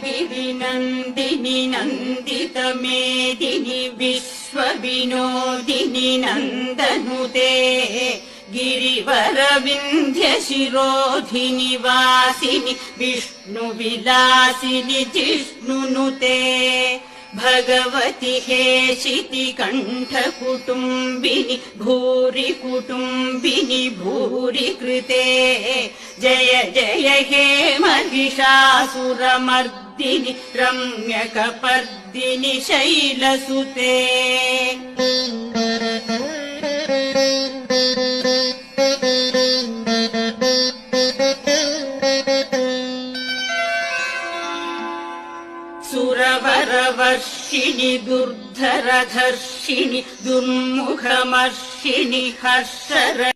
गिरिनन्दिनि नन्दितमेदिनि विश्वविनोदिनि नन्दनुते गिरिवरविन्ध्यशिरोधिनि वासिनि विष्णुविलासिनि जिष्णुनुते भगवति हेशिति कण्ठकुटुम्बिनि भूरि कुटुम्बिनि भूरि कृते जय जय हे महिषासुरमर्दिनि रम्यकपर्दिनि शैलसुते सुरवरवर्षिणि दुर्धरधर्षिणि दुर्मुखमर्षिणि हर्षर